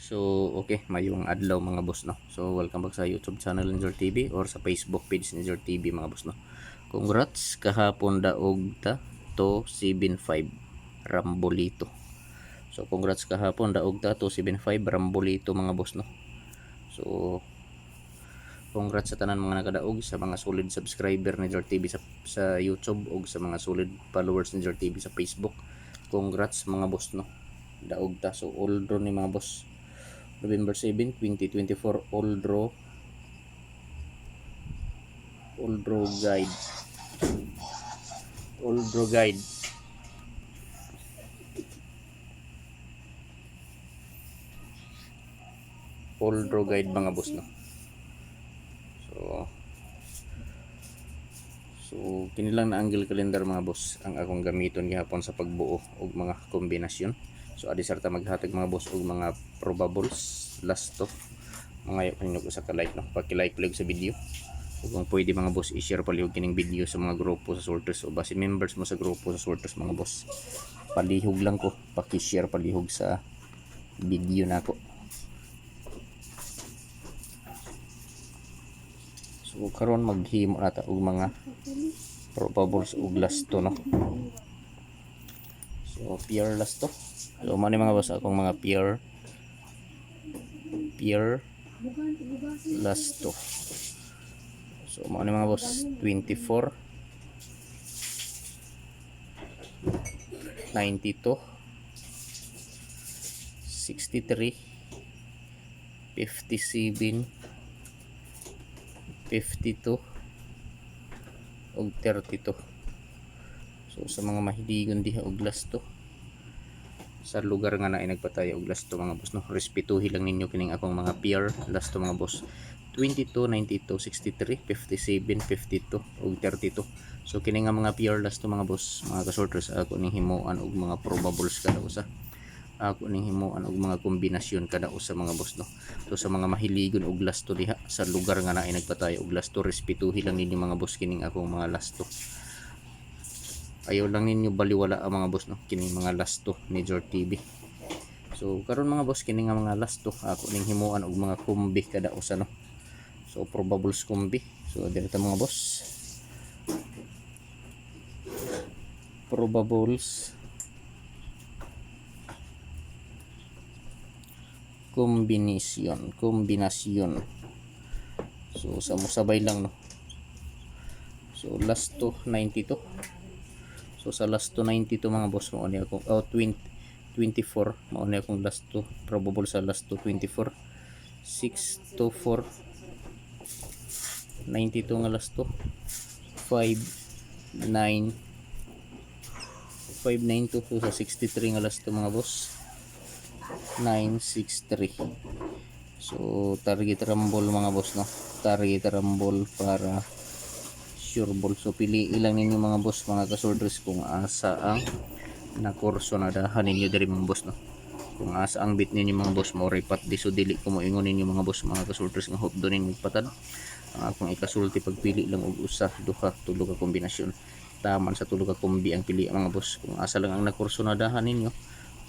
So, okay, mayong adlaw mga boss, no. So, welcome back sa YouTube channel ni Zor TV or sa Facebook page ni Zor TV mga boss, no. Congrats kahapon daog ta to 75 Rambolito. So, congrats kahapon daog ta to 75 Rambolito mga boss, no. So, congrats sa tanan mga nakadaog, sa mga solid subscriber ni Zor TV sa YouTube o sa mga solid followers ni Zor TV sa Facebook. Congrats mga boss, no. Daog ta. So, all draw ni mga boss. November 7, 2024 all draw guide. All draw guide. All draw guide mga boss, no. So kini lang na angle calendar mga boss ang akong gamiton gihapon sa pagbuo og mga kombinasyon. So adi sarta maghatag mga boss og mga probables last to. Mga kanino sa ka-like, no. Paki-like lang sa video. O kung pwede mga boss, i-share palihog kining video sa mga grupo sa sorters o base members mo sa grupo sa sorters mga boss. Palihog lang ko, paki-share palihog sa video nako. So karon maghimo nata og mga probables og last to, no. So pure last to. So man mga boss akong mga pure last to. So mo mga boss 24 92 63 57 52 og 32. So sa mga mahiligon diha og last to sa lugar nga na ay nagpataya og last to mga boss, no. Respetuhi lang ninyo kining akong mga pure last to mga boss. 22, 92, 63, 57, 52 ug 32. So kini nga mga pure last to mga boss, mga kasorters, ako ning himuan og mga probables kada usa. Ako ning himuan og mga kombinasyon kada usa mga boss, no. So sa mga mahiligon og last to diha sa lugar nga na ay nagpataya og last to, respetuhi lang ninyo mga boss kining akong mga last to. Ayaw lang ninyo baliwala ang mga boss, no, kining mga last to ni Zor TV. So karon mga boss kini nga mga last to ako ning himuan og mga kombi kada usa, no. So probables kombi. So dito mga boss, probables kombinasyon. So sa musabay lang, no. So last to 92. So sa last to 92 mga boss mao ni akong 24 mao ni akong last to probable sa last to 24 6 to 4 92 nga last to 5 9 592. So sa 63 nga last to mga boss 963. So target rumble mga boss, no. Target rumble para sure ball. So pili ilang ninyo mga boss, mga kasorters, kung asa ang nakurso na dahan ninyo diri mga boss, no. Kung asa ang bit ninyo mga boss, mo repat di. So dili ko mo ingon ninyo mga boss, mga kasorters, nga hope doon ninyo patad. Kung ikasulti pagpili lang og usa, duha, tulo ka kombinasyon, taman sa tulo ka kombi ang pili mga boss. Kung asa lang ang nakurso na dahan ninyo,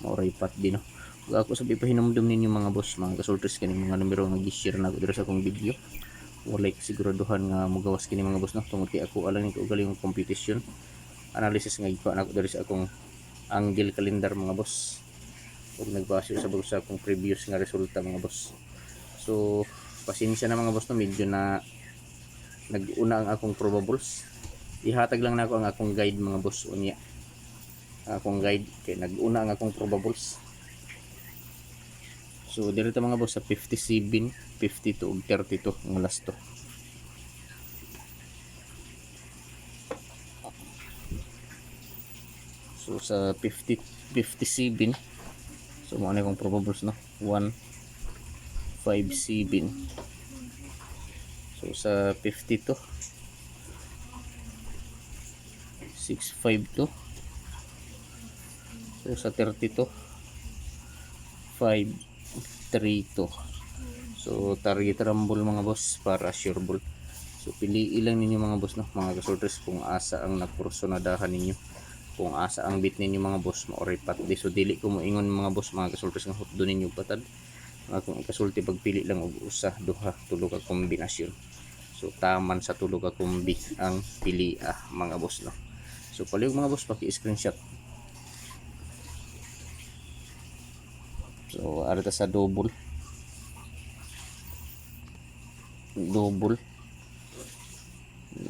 mo repat di, no. Ug ako sabi pahinumdum ninyo mga boss, mga kasorters, kaning mga numero nga gi-share na ko diri sa akong video. Walay siguraduhan nga mugawas kini mga boss, no. Tungod kay ako alang ni kaugaling ng competition analysis nga gikuha na ko diri sa akong angle calendar mga boss, ug nagbase sa bagos sa akong previous nga resulta mga boss. So pasensya na mga boss, no, medyo na nag-una ang akong probables. Ihatag lang nako ang akong guide mga boss unya. Akong guide kay nag-una ang akong probables. So dito mga boss sa 57, 52 ug 32 ang last to. So sa 57, so mo na kong probables, no. 1 5 7. So sa 52 6 5 2. So sa 32 5 3 2. So target rumble mga boss para sure ball. So pili ilang ninyo mga boss, no, mga kasorters, kung asa ang nagpersonadahan ninyo, kung asa ang bit ninyo mga boss, maoripat di. So dili ko moingon mga boss, mga kasorters, nga hotdo ninyo patad. Akong ikasulti pagpili lang og usa, duha, tulo ka kombinasyon. So taman sa tulo ka kombi ang pili mga boss no. So palihog mga boss paki-screenshot. So arita sa double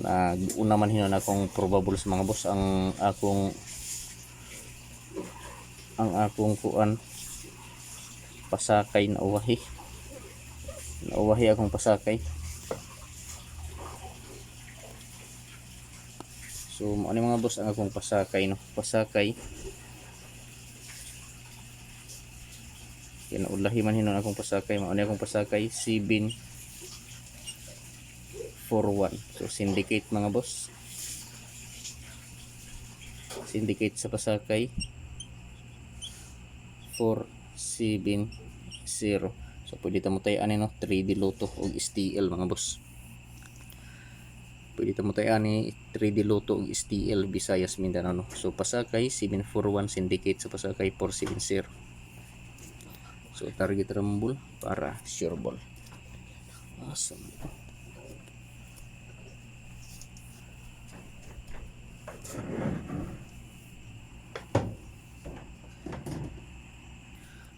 na una man hinon akong probable sa mga boss ang akong kuan pasakay na uwahi akong pasakay. So ano mga boss ang akong pasakay no, pasakay kinaulahi man hinon akong pasakay, mao ni akong pasakay 741. So syndicate mga boss, syndicate sa pasakay 470. So pwede ta mo tay-ani no 3D Lotto og STL mga boss. Pwede ta mo tay-ani 3D Lotto og STL Visayas Mindanao no. So pasakay 741, syndicate sa pasakay 470. So target rumble para sure ball. Awesome.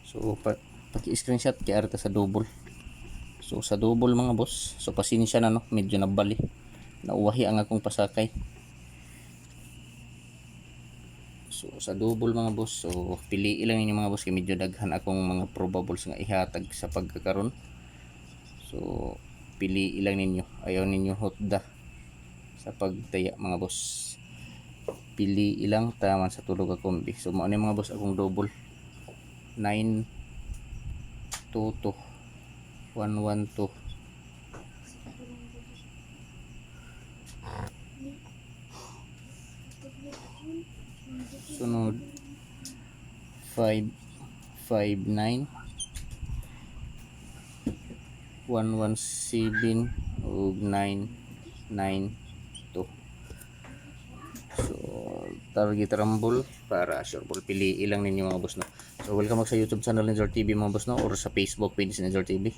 So paki-screenshot kay arta sa double. So sa double mga boss, so pasensya na no, medyo nabali. Nauwahi ang akong pasakay. So sa double mga boss, so piliin lang ninyo mga boss kay medyo daghan akong mga probables nga ihatag sa pagkakaron. So piliin lang ninyo, ayaw ninyo hotda sa pagtaya mga boss. Piliin lang taman sa tulo ka kombi. So mao ni mga boss akong double 922 112 sunod 559 117 ug 992. So target rumble para sure ball, piliin lang ninyo mga boss no. So welcome sa YouTube channel ni Zor TV mga boss no, or sa Facebook page ni Zor TV.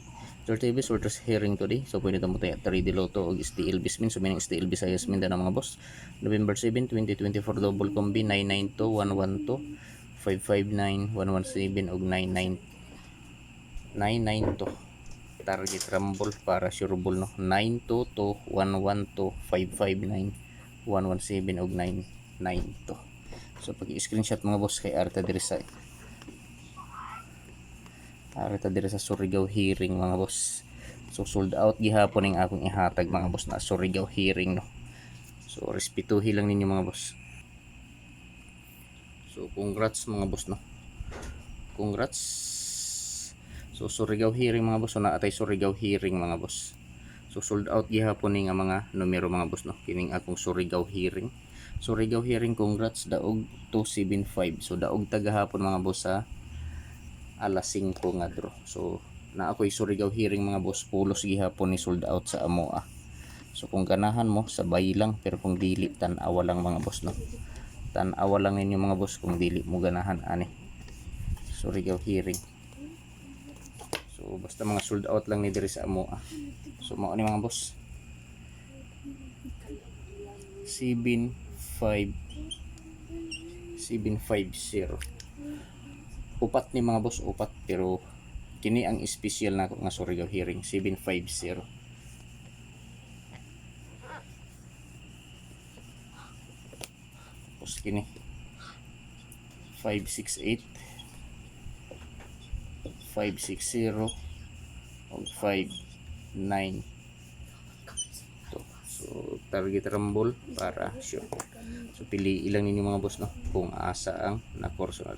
Zor TV sorters hearing today. So pwede ta mo tayo 3D Lotto og STL Bismin, so meaning STL Visayas Mindanao mga boss. November 7, 2024 double combi 992 112 559 117 og 992. Target rumble para sure ball no, 922 112 559 117 og 992. So pag-i-screenshot mga boss kay arta diri sa Surigao hearing mga boss. So sold out gihapon ning akong ihatag mga boss na Surigao hearing no. So respetuhin lang ninyo mga boss. So congrats mga boss no. Congrats. So Surigao hearing mga boss, so naatay Surigao hearing mga boss. So sold out gihapon ning mga numero mga boss no. Kining akong Surigao hearing. Surigao hearing congrats, daog 275. So daog tagahapon mga boss sa alas 5 nga draw. So na ako'y Surigao hearing mga boss, pulos gihapon ni sold out sa amoa. So kung ganahan mo sabay lang, pero kung dili tan-awa lang mga boss no. Tan-awa lang ninyo mga boss kung dili mo ganahan ani Surigao hearing. So basta mga sold out lang ni diri sa amoa. So mao ni mga boss 750. Upat ni mga boss, upat, pero kini ang special na nga Surigao hearing 750. Tapos kini 568 560 o 592. So target rumble para sure. So pili ilang ninyo mga boss no kung asa ang na course na.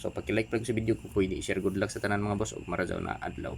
So paki-like pag sa video ko, pwede i-share. Good luck sa tanan mga boss ug marajaw na adlaw.